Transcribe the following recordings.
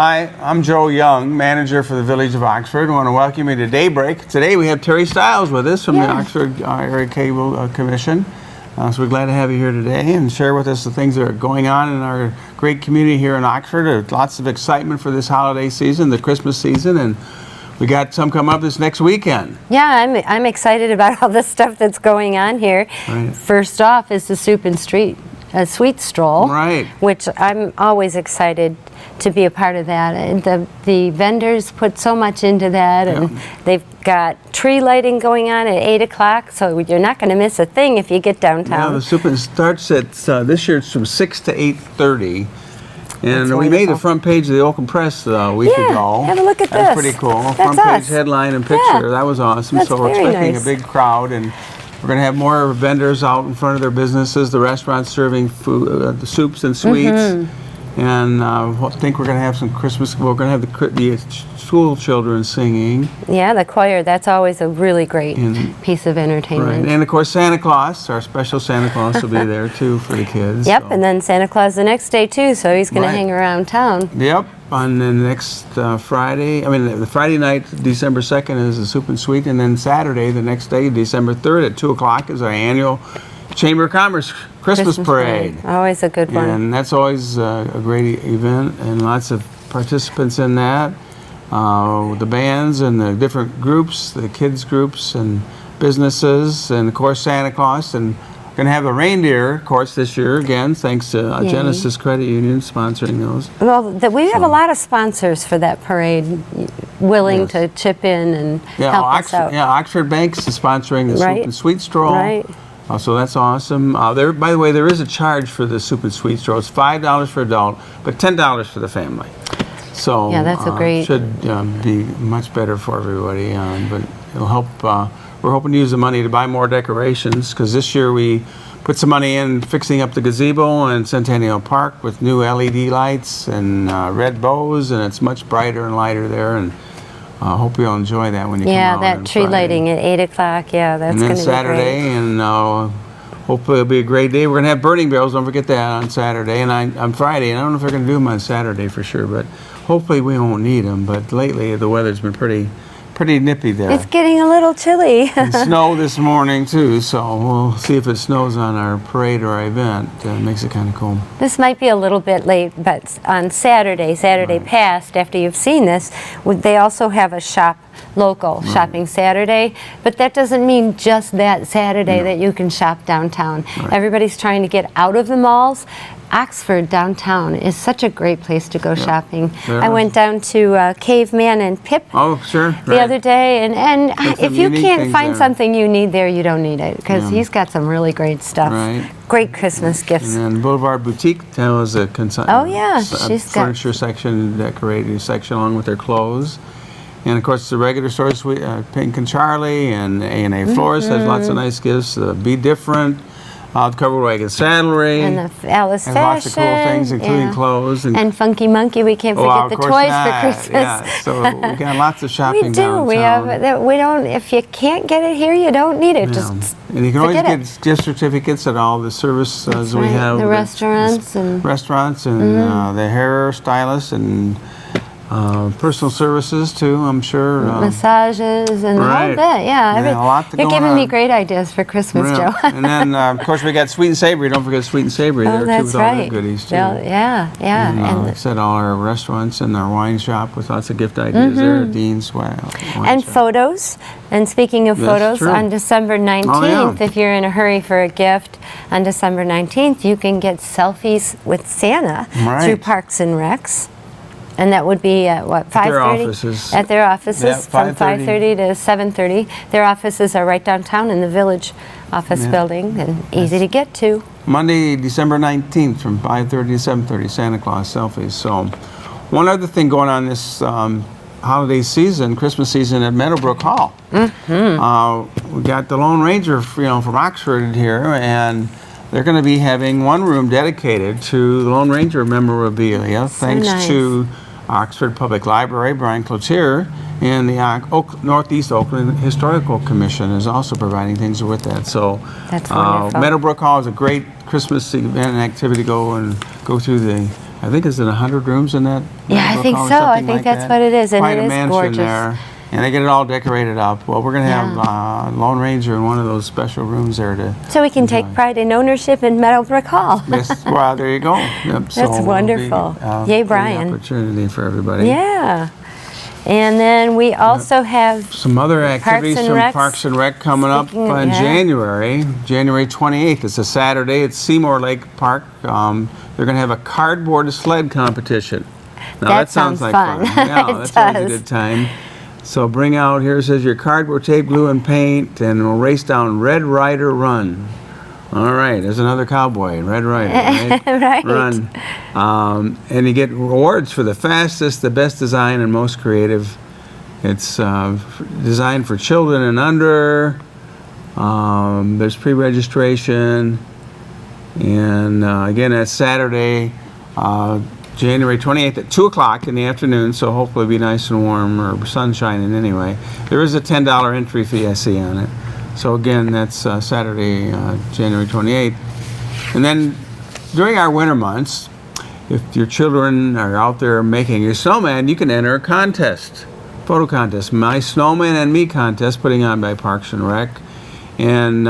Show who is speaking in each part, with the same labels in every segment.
Speaker 1: Hi, I'm Joe Young, manager for the Village of Oxford. I want to welcome you to Daybreak. Today we have Teri Stiles with us from the Oxford Area Cable Commission. So we're glad to have you here today and share with us the things that are going on in our great community here in Oxford. There's lots of excitement for this holiday season, the Christmas season, and we got some coming up this next weekend.
Speaker 2: Yeah, I'm excited about all the stuff that's going on here.
Speaker 1: Right.
Speaker 2: First off is the Soup and Sweet Stroll,
Speaker 1: Right.
Speaker 2: which I'm always excited to be a part of that. And the vendors put so much into that, and they've got tree lighting going on at 8 o'clock, so you're not going to miss a thing if you get downtown.
Speaker 1: Yeah, the Soup and starts at, this year it's from 6 to 8:30. And we made the front page of the Oaken Press a week ago.
Speaker 2: Have a look at
Speaker 1: That's
Speaker 2: this.
Speaker 1: pretty cool.
Speaker 2: That's
Speaker 1: front
Speaker 2: us.
Speaker 1: page headline and picture.
Speaker 2: Yeah.
Speaker 1: That was awesome.
Speaker 2: That's
Speaker 1: So we're
Speaker 2: very
Speaker 1: expecting
Speaker 2: nice.
Speaker 1: a big crowd, and we're going to have more vendors out in front of their businesses, the restaurants serving food, the soups and sweets. And I think we're going to have some Christmas, we're going to have the school children singing.
Speaker 2: Yeah, the choir, that's always a really great piece of entertainment.
Speaker 1: Right. And of course Santa Claus, our special Santa Claus will be there too for the kids.
Speaker 2: Yep,
Speaker 1: so.
Speaker 2: and then Santa Claus the next day too, so he's going to hang around town.
Speaker 1: Yep, on the next Friday, the Friday night, December 2nd is the Soup and Sweet, and then Saturday, the next day, December 3rd at 2 o'clock is our annual Chamber of Commerce Christmas Parade.
Speaker 2: Always a good one.
Speaker 1: And that's always a great event, and lots of participants in that. The bands and the different groups, the kids groups and businesses, and of course Santa Claus. And we're going to have a reindeer, of course, this year again, thanks to Genesis Credit Union sponsoring those.
Speaker 2: Well, we have a lot of sponsors for that parade willing to chip in and help us out.
Speaker 1: Yeah, Oxford Banks is sponsoring the Soup and Sweet Stroll.
Speaker 2: Right.
Speaker 1: So that's awesome. By the way, there is a charge for the Soup and Sweet Stroll. It's $5 for adult, but $10 for the family. So
Speaker 2: yeah, that's a great.
Speaker 1: Should be much better for everybody. But it'll help. We're hoping to use the money to buy more decorations, because this year we put some money in fixing up the gazebo in Centennial Park with new LED lights and red bows, and it's much brighter and lighter there. And I hope you'll enjoy that when you come out.
Speaker 2: Yeah, that tree lighting at 8 o'clock. Yeah, that's going to be great.
Speaker 1: And then Saturday, and hopefully it'll be a great day. We're going to have burning barrels. Don't forget that on Saturday and on Friday. And I don't know if they're going to do them on Saturday for sure, but hopefully we won't need them. But lately the weather's been pretty nippy there.
Speaker 2: It's getting a little chilly.
Speaker 1: And snow this morning too, so we'll see if it snows on our parade or our event. It makes it kind of cool.
Speaker 2: This might be a little bit late, but on Saturday past, after you've seen this, they also have a shopping Saturday, but that doesn't mean just that Saturday that you can shop downtown. Everybody's trying to get out of the malls. Oxford downtown is such a great place to go shopping. I went down to Caveman and Pip the other day, and if you can't find something you need there, you don't need it, because he's got some really great stuff. Great Christmas gifts.
Speaker 1: And then Boulevard Boutique has a furniture section, decorated section along with their clothes. And of course the regular stores, Pink and Charlie and A&A Florist has lots of nice gifts. Be Different. The Covered Wagon Saddlery.
Speaker 2: And the Alice Fashion.
Speaker 1: Lots of cool things, including clothes.
Speaker 2: And Funky Monkey, we can't forget the toys for Christmas.
Speaker 1: Yeah, so we got lots of shopping downtown.
Speaker 2: We don't, if you can't get it here, you don't need it. Just
Speaker 1: and you can always get gift certificates at all the services we have.
Speaker 2: The restaurants.
Speaker 1: And the hair stylists and personal services too, I'm sure.
Speaker 2: Massages and the whole bit,
Speaker 1: a lot
Speaker 2: You're giving me great ideas for Christmas, Joe.
Speaker 1: And then, of course, we got Sweet and Savory. Don't forget Sweet and Savory there too, with all their goodies too.
Speaker 2: Yeah.
Speaker 1: And like I said, all our restaurants and our wine shop with lots of gift ideas there. Dean's Wine
Speaker 2: and
Speaker 1: shop.
Speaker 2: Photos. And speaking of photos, on December 19th, if you're in a hurry for a gift, on December 19th, you can get selfies with Santa through Parks and Recs. And that would be at what, 5:30? At their offices, from 5:30 to 7:30. Their offices are right downtown in the Village office building, and easy to get to. Monday,
Speaker 1: December 19th, from 5:30 to 7:30, Santa Claus selfies. So, one other thing going on this holiday season, Christmas season at Meadowbrook Hall. We got the Lone Ranger, from Oxford here, and they're going to be having one room dedicated to the Lone Ranger memorabilia, thanks to Oxford Public Library. Brian Cloutier and the Northeast Oakland Historical Commission is also providing things with that. So
Speaker 2: that's wonderful.
Speaker 1: Meadowbrook Hall is a great Christmas event and activity to go through the I think is it 100 rooms in that?
Speaker 2: Yeah, I
Speaker 1: Meadowbrook
Speaker 2: think
Speaker 1: Hall or
Speaker 2: so. I
Speaker 1: something
Speaker 2: think
Speaker 1: like
Speaker 2: that's
Speaker 1: that?
Speaker 2: what it is, and
Speaker 1: Quite
Speaker 2: it
Speaker 1: a
Speaker 2: is
Speaker 1: mansion
Speaker 2: gorgeous.
Speaker 1: there, and they get it all decorated up. Well, we're going to have Lone Ranger in one of those special rooms there to.
Speaker 2: So we can
Speaker 1: enjoy.
Speaker 2: take pride in ownership in Meadowbrook Hall.
Speaker 1: Yes, well, there you go. Yep, so it'll be,
Speaker 2: wonderful. Yay,
Speaker 1: great
Speaker 2: Brian.
Speaker 1: opportunity for everybody.
Speaker 2: Yeah. And then we also have
Speaker 1: Some other activities
Speaker 2: and
Speaker 1: from
Speaker 2: Recs.
Speaker 1: Parks and Rec coming up
Speaker 2: Speaking of-
Speaker 1: in
Speaker 2: yeah.
Speaker 1: January 28th. It's a Saturday at Seymour Lake Park. They're going to have a cardboard sled competition. Now
Speaker 2: That
Speaker 1: sounds
Speaker 2: sounds
Speaker 1: like
Speaker 2: fun.
Speaker 1: Yeah,
Speaker 2: It
Speaker 1: that's always a
Speaker 2: does.
Speaker 1: good time. So bring out, here it says your cardboard, tape, glue, and paint, and we'll race down Red Rider Run. All right, there's another cowboy, Red Rider, right?
Speaker 2: Right.
Speaker 1: Run. And you get rewards for the fastest, the best design, and most creative. It's designed for children and under. There's pre-registration. And again, that's Saturday, January 28th at 2 o'clock in the afternoon, so hopefully it'll be nice and warm or sun shining anyway. There is a $10 entry fee I see on it. So again, that's Saturday, January 28th. And then during our winter months, if your children are out there making your snowman, you can enter a contest, photo contest, My Snowman and Me contest, putting on by Parks and Rec. And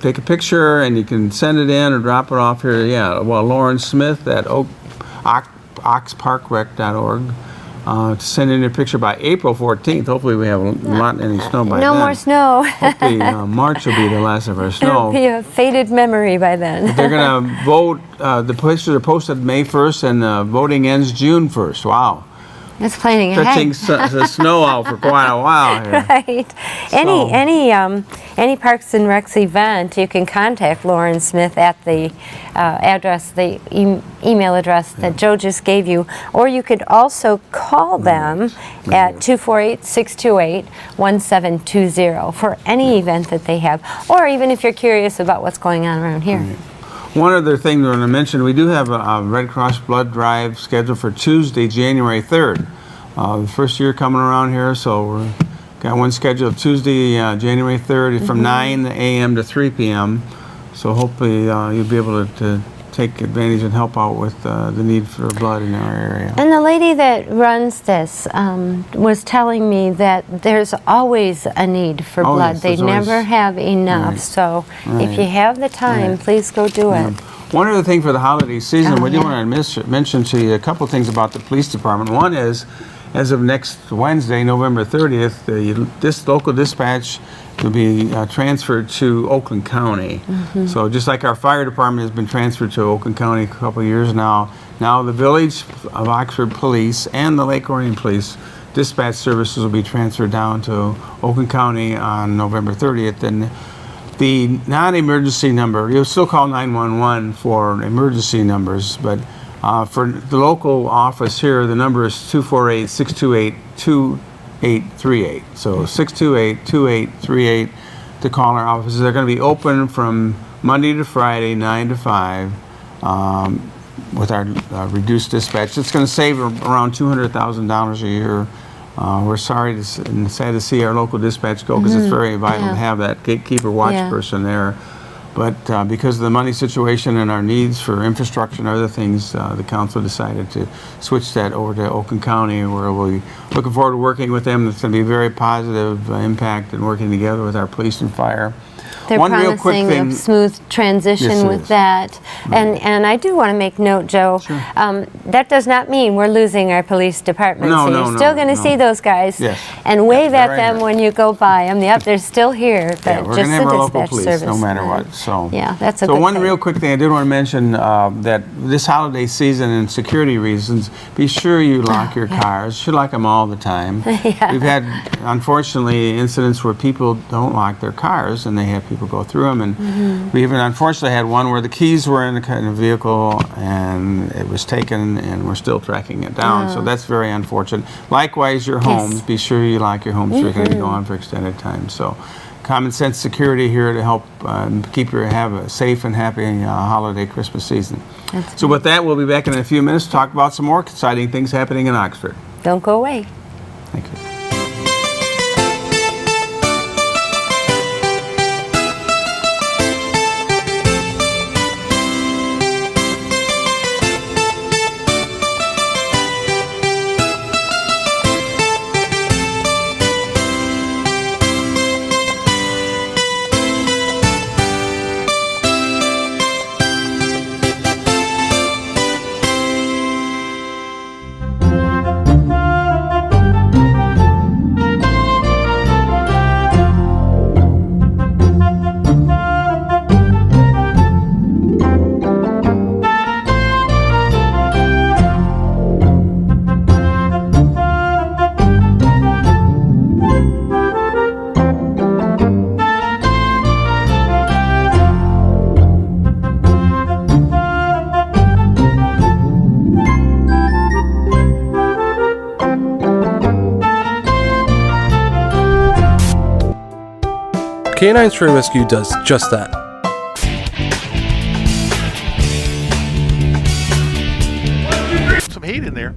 Speaker 1: take a picture and you can send it in or drop it off here. Yeah, well, Lauren Smith at oxparkrec.org. To send in your picture by April 14th. Hopefully we have any snow by then.
Speaker 2: no more snow.
Speaker 1: Hopefully March will be the last of our
Speaker 2: It'll
Speaker 1: snow.
Speaker 2: be a faded memory by then.
Speaker 1: They're going to vote, the pictures are posted May 1st and voting ends June 1st. Wow.
Speaker 2: That's planning
Speaker 1: Stretching
Speaker 2: ahead.
Speaker 1: the snow out for quite a while here.
Speaker 2: Right. Any Parks and Recs event, you can contact Lauren Smith at the address, the email address that Joe just gave you, or you could also call them at 248-628-1720 for any event that they have, or even if you're curious about what's going on around here.
Speaker 1: One other thing we want to mention, we do have a Red Cross blood drive scheduled for Tuesday, January 3rd. The first year coming around here, so we've got one scheduled Tuesday, January 3rd from 9 a.m. to 3 p.m. So hopefully you'll be able to take advantage and help out with the need for blood in our area.
Speaker 2: And the lady that runs this was telling me that there's always a need for blood.
Speaker 1: Yes,
Speaker 2: they
Speaker 1: there's always-
Speaker 2: never have enough.
Speaker 1: Right.
Speaker 2: So
Speaker 1: Right.
Speaker 2: if you have the time,
Speaker 1: Right.
Speaker 2: please go do it.
Speaker 1: One other thing for the holiday season,
Speaker 2: Oh,
Speaker 1: we do
Speaker 2: yeah.
Speaker 1: want to mention to you a couple things about the police department. One is, as of next Wednesday, November 30th, this local dispatch will be transferred to Oakland County. So just like our fire department has been transferred to Oakland County a couple of years now the Village of Oxford Police and the Lake Orion Police dispatch services will be transferred down to Oakland County on November 30th. And the non-emergency number, you'll still call 911 for emergency numbers, but for the local office here, the number is 248-628-2838. So 628-2838 to call our offices. They're going to be open from Monday to Friday, 9 to 5, with our reduced dispatch. It's going to save around $200,000 a year. We're sorry and sad to see our local dispatch go because it's very vital to have that gatekeeper watch person there. But because of the money situation and our needs for infrastructure and other things, the council decided to switch that over to Oakland County, where we're looking forward to working with them. It's going to be a very positive impact in working together with our police and fire.
Speaker 2: They're
Speaker 1: One real quick
Speaker 2: promising
Speaker 1: thing.
Speaker 2: a smooth transition
Speaker 1: Yes, it
Speaker 2: with
Speaker 1: is.
Speaker 2: that. And I do want to make note, Joe, that does not mean we're losing our police department.
Speaker 1: No,
Speaker 2: so
Speaker 1: no,
Speaker 2: you're
Speaker 1: no,
Speaker 2: still going to
Speaker 1: no.
Speaker 2: see those guys
Speaker 1: Yes.
Speaker 2: and wave
Speaker 1: they're
Speaker 2: at
Speaker 1: right
Speaker 2: them
Speaker 1: here.
Speaker 2: when you go by them. Yep, they're still here, but
Speaker 1: Yeah, we're
Speaker 2: just
Speaker 1: going to have
Speaker 2: the
Speaker 1: our local
Speaker 2: dispatch
Speaker 1: police
Speaker 2: service.
Speaker 1: no matter what. So,
Speaker 2: Yeah, that's a
Speaker 1: so
Speaker 2: good
Speaker 1: one
Speaker 2: thing.
Speaker 1: real quick thing I did want to mention that this holiday season and security reasons, be sure you lock your cars. You should lock them all the time. We've had, unfortunately, incidents where people don't lock their cars and they have people go through them. And we even unfortunately had one where the keys were in the kind of vehicle and it was taken and we're still tracking it down. So that's very unfortunate. Likewise, your homes, be sure you lock your homes so you're going to go on for extended time. So common sense security here to help have a safe and happy holiday Christmas season. So with that, we'll be back in a few minutes to talk about some more exciting things happening in Oxford.
Speaker 2: Don't go away.
Speaker 1: Thank you.
Speaker 3: Canine Stray Rescue does just that.
Speaker 4: Some heat in there.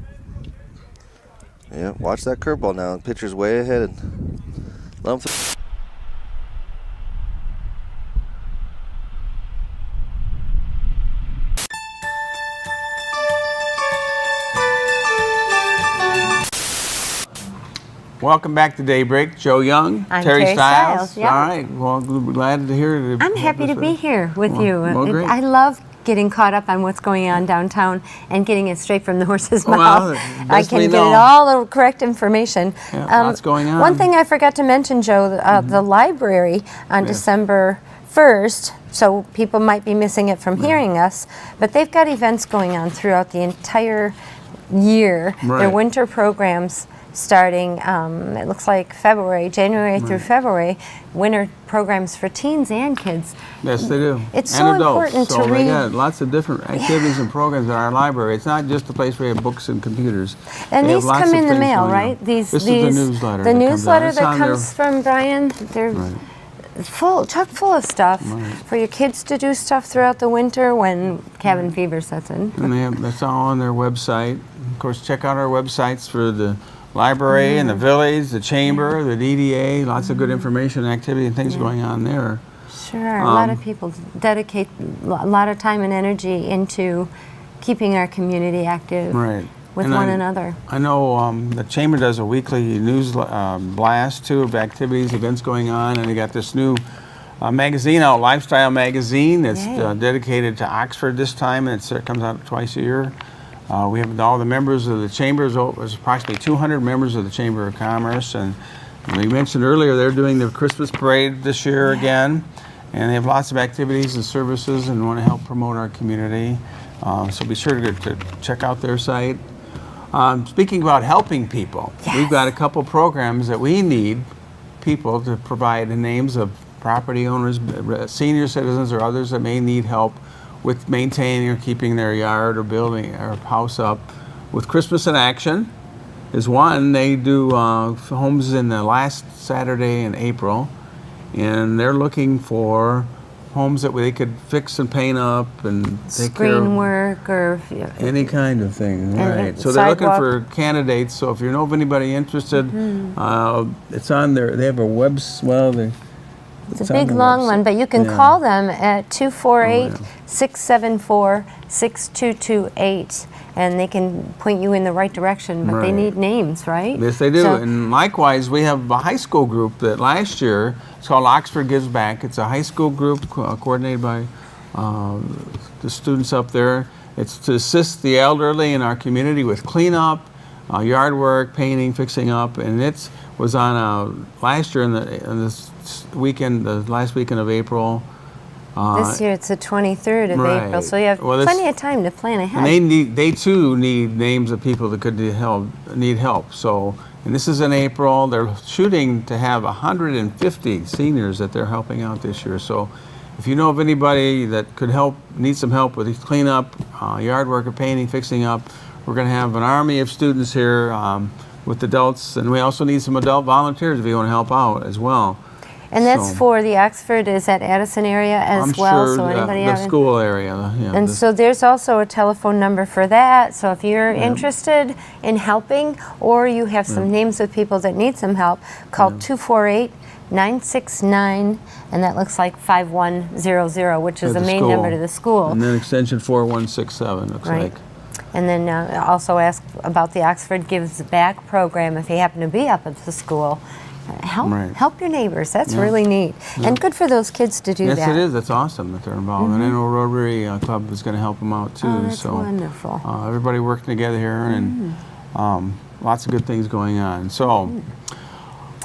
Speaker 5: Yeah, watch that curveball now. The pitcher's way ahead. Let him
Speaker 1: Welcome back to Daybreak. Joe Young,
Speaker 2: I'm
Speaker 1: Teri
Speaker 2: Teri
Speaker 1: Stiles.
Speaker 2: Stiles, yeah.
Speaker 1: All right. Well, glad to hear it.
Speaker 2: I'm happy to be here with you.
Speaker 1: well, great.
Speaker 2: I love getting caught up on what's going on downtown and getting it straight from the horse's
Speaker 1: Well,
Speaker 2: mouth. I
Speaker 1: best we
Speaker 2: can get
Speaker 1: know.
Speaker 2: it all the correct information.
Speaker 1: Yeah, lots going on.
Speaker 2: One thing I forgot to mention, Joe, the library on December 1st, so people might be missing it from hearing us, but they've got events going on throughout the entire year.
Speaker 1: Right.
Speaker 2: Their winter programs starting, it looks like January through February, winter programs for teens and kids.
Speaker 1: Yes, they do.
Speaker 2: It's
Speaker 1: and
Speaker 2: so
Speaker 1: adults.
Speaker 2: important
Speaker 1: So
Speaker 2: to
Speaker 1: they
Speaker 2: read.
Speaker 1: got lots of different activities and programs in our library. It's not just a place where you have books and computers.
Speaker 2: And
Speaker 1: They
Speaker 2: these
Speaker 1: have lots
Speaker 2: come
Speaker 1: of
Speaker 2: in the
Speaker 1: things
Speaker 2: mail,
Speaker 1: going on.
Speaker 2: right?
Speaker 1: This is the newsletter.
Speaker 2: The
Speaker 1: that comes out.
Speaker 2: newsletter
Speaker 1: It's
Speaker 2: that
Speaker 1: on their-
Speaker 2: comes from Brian, they're chock full of stuff for your kids to do stuff throughout the winter when cabin fever sets in.
Speaker 1: And that's all on their website. Of course, check out our websites for the library and the village, the chamber, the DDA. Lots of good information, activity, and things going on there.
Speaker 2: Sure, a lot of people dedicate a lot of time and energy into keeping our community active
Speaker 1: Right.
Speaker 2: with
Speaker 1: And
Speaker 2: one another.
Speaker 1: I know the chamber does a weekly news blast too of activities, events going on, and they got this new magazine out, Lifestyle Magazine, that's
Speaker 2: Yay.
Speaker 1: dedicated to Oxford this time, and it comes out twice a year. We have all the members of the chambers. There's approximately 200 members of the Chamber of Commerce, and we mentioned earlier they're doing the Christmas parade this year again, and they have lots of activities and services and want to help promote our community. So be sure to check out their site. Speaking about helping people, we've got a couple programs that we need people to provide the names of property owners, senior citizens, or others that may need help with maintaining or keeping their yard or building or house up. With Christmas in Action is one. They do homes in the last Saturday in April, and they're looking for homes that they could fix and paint up and take care
Speaker 2: Screen
Speaker 1: of.
Speaker 2: work or
Speaker 1: Any kind of thing,
Speaker 2: And
Speaker 1: right. So they're looking
Speaker 2: sidewalk.
Speaker 1: for candidates, so if you know of anybody interested, it's on their, they have a
Speaker 2: it's a big long one, but you can call them at 248-674-6228, and they can point you in the right direction, but they
Speaker 1: Right.
Speaker 2: need names, right?
Speaker 1: Yes, they do.
Speaker 2: So-
Speaker 1: And likewise, we have a high school group that last year, it's called Oxford Gives Back. It's a high school group coordinated by the students up there. It's to assist the elderly in our community with cleanup, yard work, painting, fixing up, and it was on last year in this weekend, the last weekend of April.
Speaker 2: This year it's the 23rd of
Speaker 1: right.
Speaker 2: April, so you have
Speaker 1: Well, this-
Speaker 2: plenty of time to plan ahead.
Speaker 1: And they too need names of people that could need help. So, and this is in April. They're shooting to have 150 seniors that they're helping out this year. So, if you know of anybody that could need some help with cleanup, yard work, or painting, fixing up, we're going to have an army of students here with adults, and we also need some adult volunteers if you want to help out as well.
Speaker 2: And that's
Speaker 1: So-
Speaker 2: for the Oxford, is that Addison area as
Speaker 1: I'm
Speaker 2: well?
Speaker 1: sure
Speaker 2: So anybody
Speaker 1: the
Speaker 2: having-
Speaker 1: school area. Yeah,
Speaker 2: And so there's also a telephone number for that. So if you're interested in helping, or you have some names of people that need some help, call 248-969, and that looks like 5100, which is
Speaker 1: At
Speaker 2: the
Speaker 1: the
Speaker 2: main
Speaker 1: school.
Speaker 2: number to the school.
Speaker 1: And then extension 4167 looks
Speaker 2: Right.
Speaker 1: like.
Speaker 2: And then also ask about the Oxford Gives Back program if you happen to be up at the school. Help your neighbors. That's really neat. And good for those kids to do
Speaker 1: Yes,
Speaker 2: that.
Speaker 1: it is. That's awesome that they're involved. And I know Rotary Club is going to help them out too.
Speaker 2: Oh, that's
Speaker 1: so
Speaker 2: wonderful.
Speaker 1: everybody working together here, and lots of good things going on. So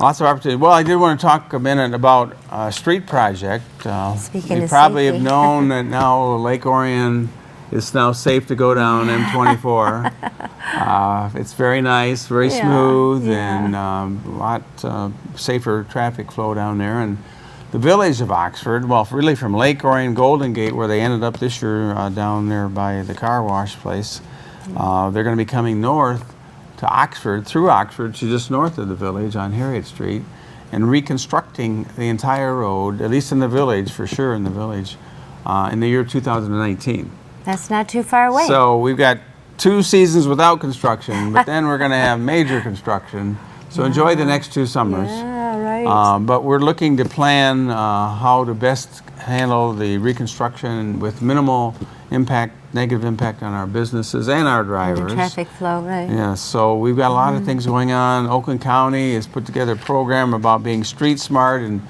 Speaker 1: lots of opportunity. Well, I did want to talk a minute about a street project.
Speaker 2: Speaking
Speaker 1: you
Speaker 2: of
Speaker 1: probably have
Speaker 2: safety.
Speaker 1: known that now Lake Orion is now safe to go down M24. It's very nice, very smooth, and a lot safer traffic flow down there. And the village of Oxford, well, really from Lake Orion, Golden Gate, where they ended up this year down there by the car wash place, they're going to be coming north to Oxford, through Oxford, to just north of the village on Harriet Street. and reconstructing the entire road, at least in the village, for sure in the village, in the year 2019.
Speaker 2: That's not too far away.
Speaker 1: So we've got 2 seasons without construction, but then we're going to have major construction. So enjoy the next 2 summers.
Speaker 2: Yeah, right.
Speaker 1: But we're looking to plan how to best handle the reconstruction with minimal impact, negative impact on our businesses and our drivers.
Speaker 2: The traffic flow, right.
Speaker 1: Yeah, so we've got a lot of things going on. Oakland County has put together a program about being street smart, and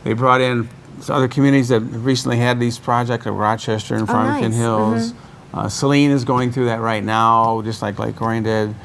Speaker 1: they brought in other communities that recently had these projects, like Rochester and Farmington
Speaker 2: nice.
Speaker 1: Hills. Saline is going through that right now, just like Lake Orion did.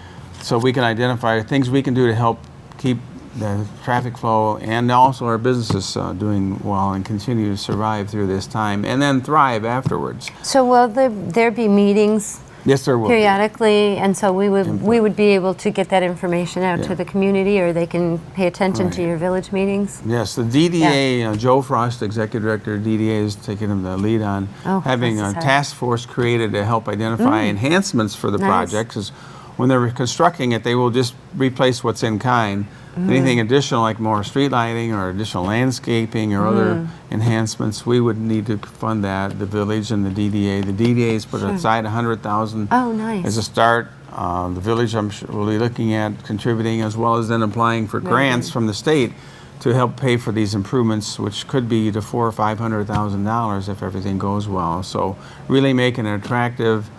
Speaker 1: So we can identify things we can do to help keep the traffic flow and also our businesses doing well and continue to survive through this time and then thrive afterwards.
Speaker 2: So will there be meetings
Speaker 1: Yes, there will be.
Speaker 2: periodically, and so we would be able to get that information out to the community, or they can pay attention to
Speaker 1: Right.
Speaker 2: your village meetings?
Speaker 1: Yes, the DDA, Joe Frost, Executive Director of DDA, is taking the lead on having a
Speaker 2: that's hard.
Speaker 1: task force created to help identify enhancements for the
Speaker 2: Nice.
Speaker 1: project. 'Cause when they're constructing it, they will just replace what's in kind. Anything additional, like more street lighting or additional landscaping or other enhancements, we would need to fund that, the village and the DDA. The DDA has put aside $100,000
Speaker 2: Oh, nice.
Speaker 1: as a start. The village, I'm sure, will be looking at contributing, as well as then applying for grants from the state to help pay for these improvements, which could be to $400,000 or $500,000 if everything goes well. So really making an attractive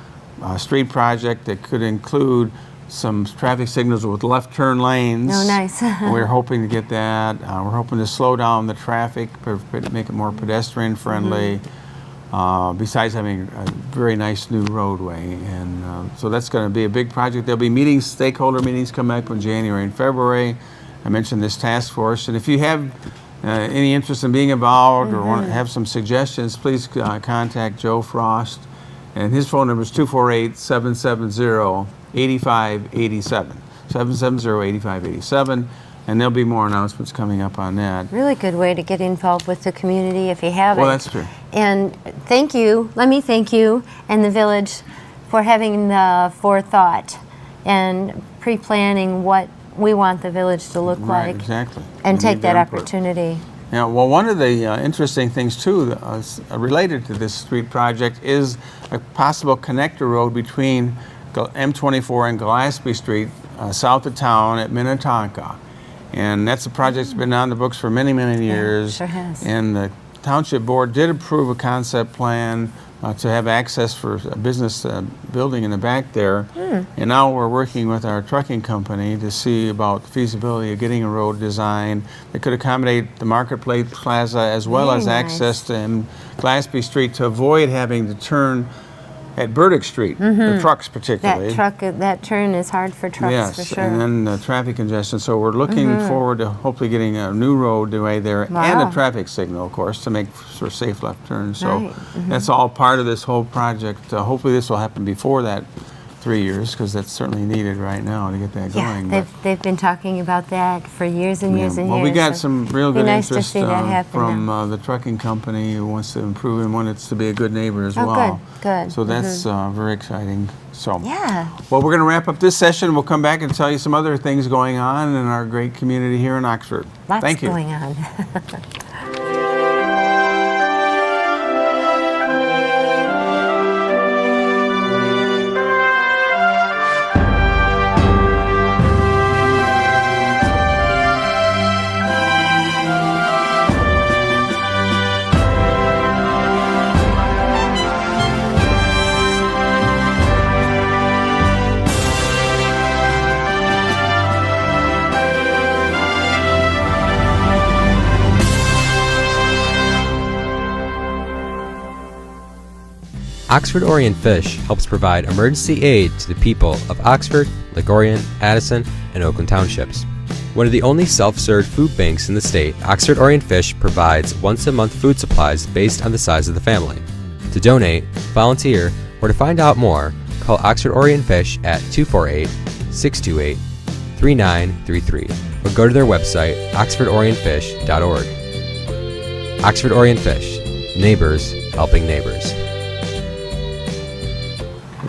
Speaker 1: street project that could include some traffic signals with left turn lanes.
Speaker 2: Oh, nice.
Speaker 1: We're hoping to get that. We're hoping to slow down the traffic, make it more pedestrian friendly. Besides having a very nice new roadway. And so that's going to be a big project. There'll be meetings, stakeholder meetings come up in January and February. I mentioned this task force. And if you have any interest in being involved or want to have some suggestions, please contact Joe Frost. And his phone number is 248-770-8587. 770-8587. And there'll be more announcements coming up on that.
Speaker 2: Really good way to get involved with the community if you haven't.
Speaker 1: Well, that's true.
Speaker 2: And thank you, let me thank you and the village for having the forethought and pre-planning what we want the village to look
Speaker 1: Right,
Speaker 2: like.
Speaker 1: exactly.
Speaker 2: And
Speaker 1: We
Speaker 2: take
Speaker 1: need
Speaker 2: that
Speaker 1: their input.
Speaker 2: opportunity.
Speaker 1: Yeah, well, one of the interesting things, too, related to this street project is a possible connector road between M24 and Gillespie Street, south of town at Minnetonka. And that's a project that's been on the books for many, many years.
Speaker 2: sure has.
Speaker 1: And the Township Board did approve a concept plan to have access for a business building in the back there. And now we're working with our trucking company to see about the feasibility of getting a road design that could accommodate the Marketplace Plaza as well
Speaker 2: Very
Speaker 1: as
Speaker 2: nice.
Speaker 1: access to Gillespie Street to avoid having to turn at Burdick Street, the trucks particularly.
Speaker 2: That turn is hard for trucks,
Speaker 1: Yes,
Speaker 2: for sure.
Speaker 1: and then traffic congestion. So we're looking forward to hopefully getting a new roadway there and
Speaker 2: Wow.
Speaker 1: a traffic signal, of course, to make for safe left turns. So
Speaker 2: Right,
Speaker 1: that's all part of this whole project. Hopefully this will happen before that 3 years, because that's certainly needed right now to get that
Speaker 2: Yeah,
Speaker 1: going.
Speaker 2: they've been talking about that for years and years and years.
Speaker 1: Well, we got
Speaker 2: so
Speaker 1: some real
Speaker 2: be
Speaker 1: good
Speaker 2: nice to
Speaker 1: interest
Speaker 2: see that happen
Speaker 1: from
Speaker 2: now.
Speaker 1: the trucking company who wants to improve and wants to be a good neighbor as
Speaker 2: Oh,
Speaker 1: well.
Speaker 2: good.
Speaker 1: So that's very exciting. So
Speaker 2: Yeah.
Speaker 1: well, we're going to wrap up this session. We'll come back and tell you some other things going on in our great community here in Oxford.
Speaker 2: Lots
Speaker 1: Thank you.
Speaker 2: going on.
Speaker 6: Oxford Orient Fish helps provide emergency aid to the people of Oxford, Lake Orion, Addison, and Oakland Townships. One of the only self-serve food banks in the state, Oxford Orient Fish provides once-a-month food supplies based on the size of the family. To donate, volunteer, or to find out more, call Oxford Orient Fish at 248-628-3933 or go to their website, oxfordorientfish.org. Oxford Orient Fish, neighbors helping neighbors.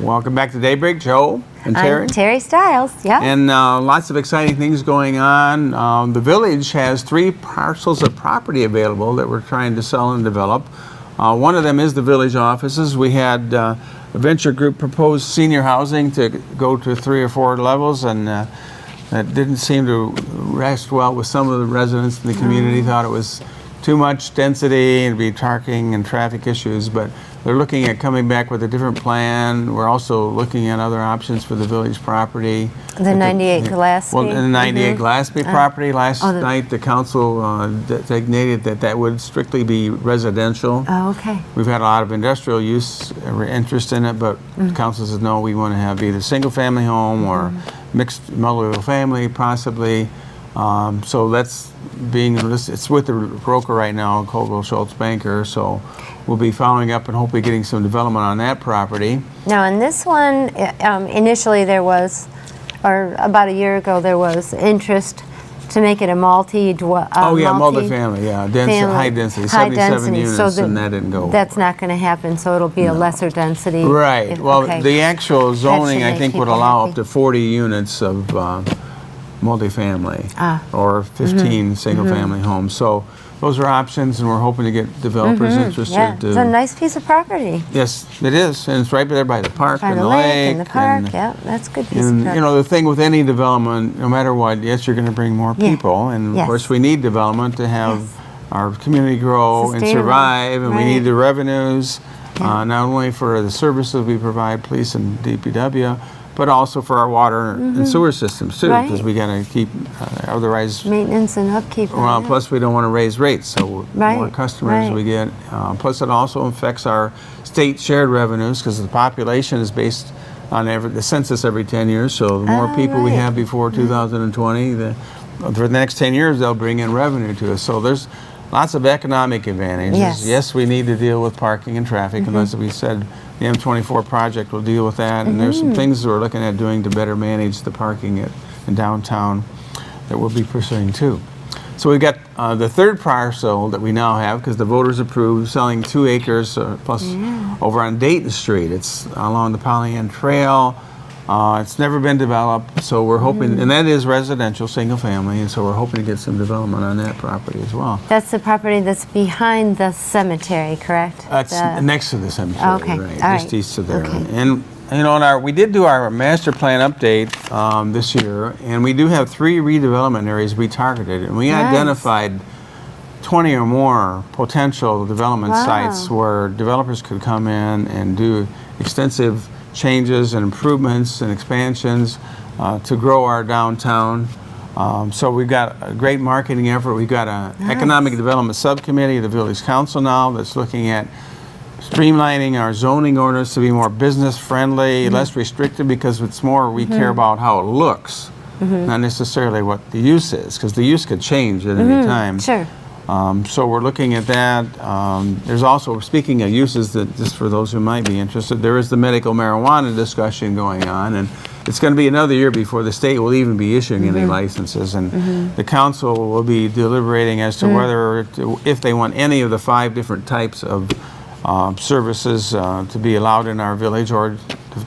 Speaker 1: Welcome back to Daybreak, Joe. And Teri?
Speaker 2: I'm Teri Stiles, yeah.
Speaker 1: And lots of exciting things going on. The village has 3 parcels of property available that we're trying to sell and develop. One of them is the village offices. We had a venture group propose senior housing to go to 3 or 4 levels, and that didn't seem to rest well with some of the residents in the community. Thought it was too much density and be parking and traffic issues, but they're looking at coming back with a different plan. We're also looking at other options for the village property.
Speaker 2: The 98 Gillespie.
Speaker 1: Well, the 98 Gillespie property. Last
Speaker 2: oh,
Speaker 1: night, the council designated that would strictly be residential.
Speaker 2: Oh, okay.
Speaker 1: We've had a lot of industrial use interest in it, but the council says no, we want to have either single-family home or mixed multi-family, possibly. So that's it's with the broker right now, Coldwell Schultz Banker. So we'll be following up and hopefully getting some development on that property.
Speaker 2: Now, in this one, initially there was, or about a year ago, there was interest to make it a
Speaker 1: multi-family, yeah, high density, 77 units,
Speaker 2: so
Speaker 1: and that didn't go.
Speaker 2: That's not going to happen, so it'll be a lesser density.
Speaker 1: Right. Well,
Speaker 2: okay.
Speaker 1: the actual zoning, I
Speaker 2: make
Speaker 1: think, would
Speaker 2: people
Speaker 1: allow
Speaker 2: happy.
Speaker 1: up to 40 units of multifamily or 15 single-family homes. So those are options, and we're hoping to get developers interested.
Speaker 2: Yeah, it's a nice piece of property.
Speaker 1: Yes, it is, and it's right there by the park
Speaker 2: By
Speaker 1: and
Speaker 2: the
Speaker 1: the
Speaker 2: lake and the park,
Speaker 1: and,
Speaker 2: yeah, that's a good piece of
Speaker 1: and
Speaker 2: property.
Speaker 1: you know, the thing with any development, no matter what, yes, you're going to bring more
Speaker 2: Yeah.
Speaker 1: people, and of
Speaker 2: Yes.
Speaker 1: course we need development to have
Speaker 2: Yes.
Speaker 1: our community grow and
Speaker 2: Sustainable.
Speaker 1: survive, and we
Speaker 2: Right.
Speaker 1: need the revenues,
Speaker 2: Yeah.
Speaker 1: not only for the services we provide, police and DPW, but also for our water and sewer systems too, because
Speaker 2: Right.
Speaker 1: we got to keep, otherwise,
Speaker 2: Maintenance and upkeep.
Speaker 1: well,
Speaker 2: on it.
Speaker 1: plus we don't want to raise rates, so
Speaker 2: Right,
Speaker 1: more customers
Speaker 2: right.
Speaker 1: we get. Plus it also affects our state shared revenues, because the population is based on the census every 10 years, so the more
Speaker 2: Oh,
Speaker 1: people we
Speaker 2: right.
Speaker 1: have before 2020, for the next 10 years they'll bring in revenue to us. So there's lots of economic advantages.
Speaker 2: Yes.
Speaker 1: We need to deal with parking and traffic, and as we said, the M24 project will deal with that, and there's some things we're looking at doing to better manage the parking in downtown that we'll be pursuing too. So we've got the 3rd parcel that we now have, because the voters approved selling 2 acres plus over on Dayton Street. It's along the Pollyant Trail. It's never been developed, so we're hoping, and that is residential, single family, and so we're hoping to get some development on that property as well.
Speaker 2: That's the property that's behind the cemetery, correct?
Speaker 1: That's next to the cemetery,
Speaker 2: Okay,
Speaker 1: right?
Speaker 2: all
Speaker 1: Just
Speaker 2: right.
Speaker 1: east of there.
Speaker 2: Okay.
Speaker 1: And you know, we did do our master plan update this year, and we do have 3 redevelopment areas we targeted, and we
Speaker 2: Nice.
Speaker 1: identified 20 or more potential development
Speaker 2: Wow.
Speaker 1: sites where developers could come in and do extensive changes and improvements and expansions to grow our downtown. So we've got a great marketing effort. We've got an economic development subcommittee of the village council now that's looking at streamlining our zoning ordinance to be more business friendly, less restrictive, because it's more we care about how it looks, not necessarily what the use is, because the use could change at any time.
Speaker 2: Sure.
Speaker 1: So we're looking at that. There's also, speaking of uses, that just for those who might be interested, there is the medical marijuana discussion going on, and it's going to be another year before the state will even be issuing any licenses, and the council will be deliberating as to whether, if they want any of the 5 different types of services to be allowed in our village or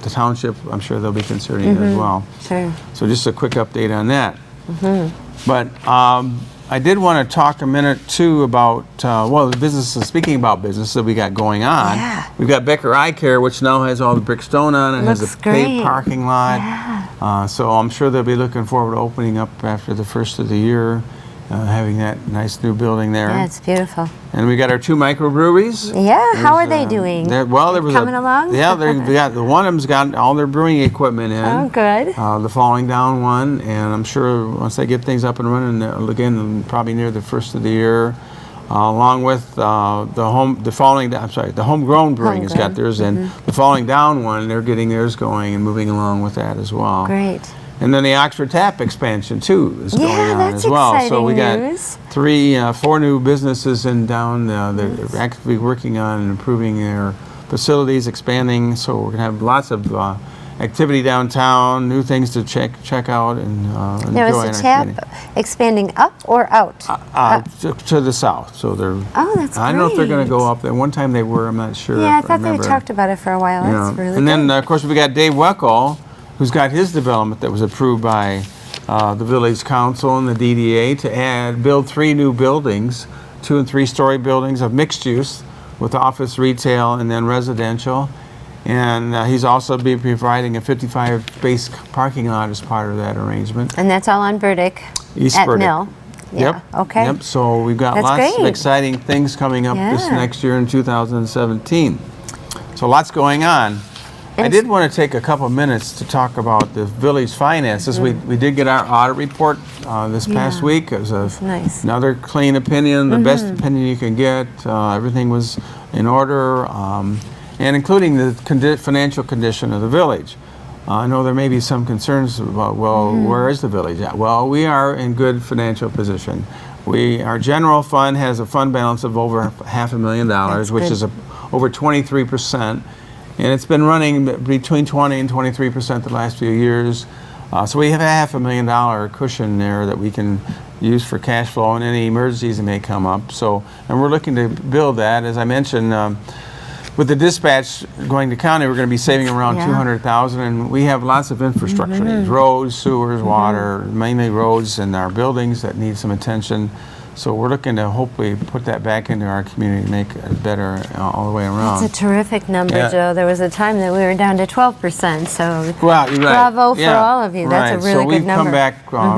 Speaker 1: the township. I'm sure they'll be considering it as well.
Speaker 2: Sure.
Speaker 1: So just a quick update on that. But I did want to talk a minute too about, the businesses, speaking about business that we got going on.
Speaker 2: Yeah.
Speaker 1: We've got Becker Eye Care, which now has all the brick stone on it, has
Speaker 2: Looks
Speaker 1: a paved
Speaker 2: great.
Speaker 1: parking lot. So I'm sure they'll be looking forward to opening up after the first of the year, having that nice new building there.
Speaker 2: Yeah, it's beautiful.
Speaker 1: And we got our 2 microbreweries.
Speaker 2: Yeah, how are they doing?
Speaker 1: There was
Speaker 2: Coming along?
Speaker 1: Yeah, we got the one of them's got all their brewing equipment in.
Speaker 2: Oh, good.
Speaker 1: The Falling Down one, and I'm sure once they get things up and running, again, probably near the first of the year, along with the Homegrown Brewing has got theirs in. The Falling Down one, they're getting theirs going and moving along with that as well.
Speaker 2: Great.
Speaker 1: And then the Oxford Tap expansion too is going on
Speaker 2: that's
Speaker 1: as well. So
Speaker 2: exciting
Speaker 1: we got
Speaker 2: news.
Speaker 1: 4 new businesses in town that are actively working on improving their facilities, expanding. So we're gonna have lots of activity downtown, new things to check out and enjoy.
Speaker 2: Now, is the tap expanding up or out?
Speaker 1: To the south. So they're.
Speaker 2: Oh, that's
Speaker 1: I don't know if they're going to
Speaker 2: great.
Speaker 1: go up there. One time they were. I'm not sure.
Speaker 2: Yeah, I
Speaker 1: if
Speaker 2: thought they
Speaker 1: remember.
Speaker 2: talked about it for a while. That's
Speaker 1: Yeah.
Speaker 2: really
Speaker 1: And then,
Speaker 2: good.
Speaker 1: of course, we got Dave Weckel who's got his development that was approved by the Village Council and the DDA to build 3 new buildings, 2- and 3-story buildings of mixed use with office, retail, and then residential. And he's also be providing a 55-space parking lot as part of that arrangement.
Speaker 2: And that's all on Burdick
Speaker 1: East
Speaker 2: at
Speaker 1: Burdick.
Speaker 2: Mill. Yeah,
Speaker 1: Yep.
Speaker 2: okay.
Speaker 1: Yep. So we've got
Speaker 2: That's
Speaker 1: lots of
Speaker 2: great.
Speaker 1: exciting things coming up this
Speaker 2: Yeah.
Speaker 1: next year in 2017. So lots going on. I did want to take a couple minutes to talk about the village finances. We did get our audit report this past
Speaker 2: Yeah.
Speaker 1: week. It was
Speaker 2: Nice.
Speaker 1: another clean opinion, the best opinion you can get. Everything was in order, and including the financial condition of the village. I know there may be some concerns about, well, where is the village at? Well, we are in good financial position. Our general fund has a fund balance of over $500,000,
Speaker 2: That's
Speaker 1: which
Speaker 2: good.
Speaker 1: is over 23%. And it's been running between 20 and 23% the last few years. So we have a $500,000 cushion there that we can use for cash flow and any emergencies that may come up. So, and we're looking to build that. As I mentioned, with the dispatch going to county, we're going to be saving around
Speaker 2: Yeah.
Speaker 1: $200,000, and we have lots of infrastructure needs: roads, sewers, water, mainly roads, and our buildings that need some attention. So we're looking to hopefully put that back into our community, make it better all the way around.
Speaker 2: It's a terrific number,
Speaker 1: Yeah.
Speaker 2: Joe. There was a time that we were down to 12%, so
Speaker 1: Well, you're right.
Speaker 2: bravo for all of you. That's a really
Speaker 1: so
Speaker 2: good
Speaker 1: we've
Speaker 2: number.
Speaker 1: come back,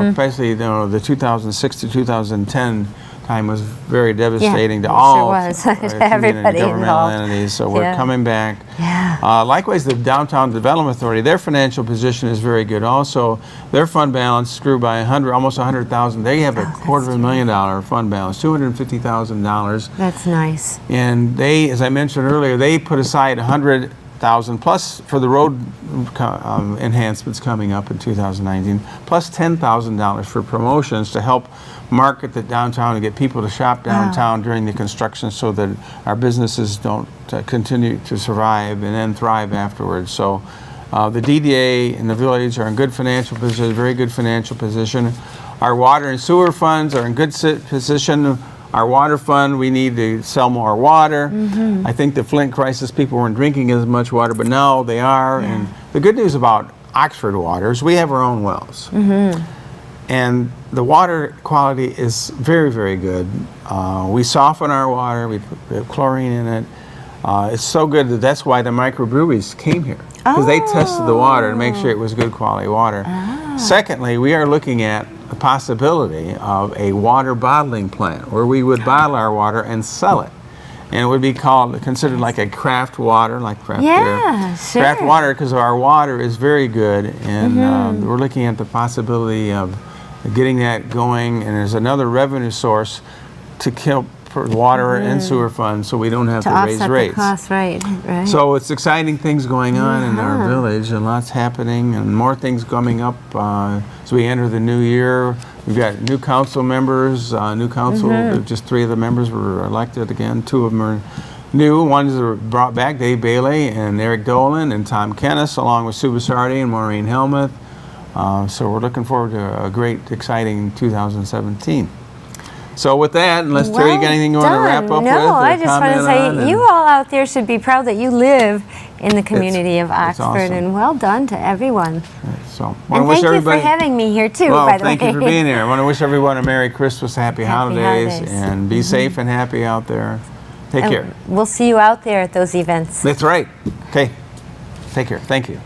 Speaker 1: especially the 2006 to 2010 time was very devastating to
Speaker 2: it
Speaker 1: all
Speaker 2: sure was.
Speaker 1: community
Speaker 2: Everybody
Speaker 1: governmental
Speaker 2: involved.
Speaker 1: entities. So we're
Speaker 2: Yeah.
Speaker 1: coming back.
Speaker 2: Yeah.
Speaker 1: Likewise, the Downtown Development Authority, their financial position is very good. Also, their fund balance grew by almost $100,000. They have a $250,000 fund balance, $250,000.
Speaker 2: That's nice.
Speaker 1: And they, as I mentioned earlier, they put aside $100,000 plus for the road enhancements coming up in 2019, plus $10,000 for promotions to help market the downtown and get people to shop downtown during the construction, so that our businesses don't continue to survive and then thrive afterwards. So the DDA and the village are in good financial position, very good financial position. Our water and sewer funds are in good position. Our water fund, we need to sell more water. I think the Flint crisis, people weren't drinking as much water, but now they are. And the good news about Oxford water is we have our own wells. And the water quality is very, very good. We soften our water, we put chlorine in it. It's so good that's why the microbreweries came here, because they tested the water to make sure it was good quality water. Secondly, we are looking at the possibility of a water bottling plant where we would bottle our water and sell it. And it would be considered like a craft water, like craft beer.
Speaker 2: Sure.
Speaker 1: Craft water, because our water is very good, and we're looking at the possibility of getting that going. And there's another revenue source to kill for water and sewer funds, so we don't have to raise
Speaker 2: offset
Speaker 1: rates.
Speaker 2: the cost, right.
Speaker 1: So it's exciting things going on in our village, and lots happening, and more things coming up as we enter the new year. We've got new council members, new council, just 3 of the members were elected again. 2 of them are new. Ones are brought back, Dave Bailey and Eric Dolan and Tom Kennis, along with Sue Basardi and Maureen Helmuth. So we're looking forward to a great, exciting 2017. So with that, unless Terry, you got anything you want to wrap up with?
Speaker 2: No,
Speaker 1: or
Speaker 2: I just want to
Speaker 1: comment on?
Speaker 2: say you all out there should be proud that you live in the community of
Speaker 1: it's
Speaker 2: Oxford,
Speaker 1: awesome.
Speaker 2: and well done to everyone.
Speaker 1: So,
Speaker 2: And thank you for having me here too,
Speaker 1: Well,
Speaker 2: by the
Speaker 1: thank
Speaker 2: way.
Speaker 1: you for being here. I want to wish everyone a Merry Christmas, Happy Holidays, and be safe and happy out there. Take
Speaker 2: And
Speaker 1: care.
Speaker 2: We'll see you out there at those events.
Speaker 1: That's right. Okay. Take care. Thank you.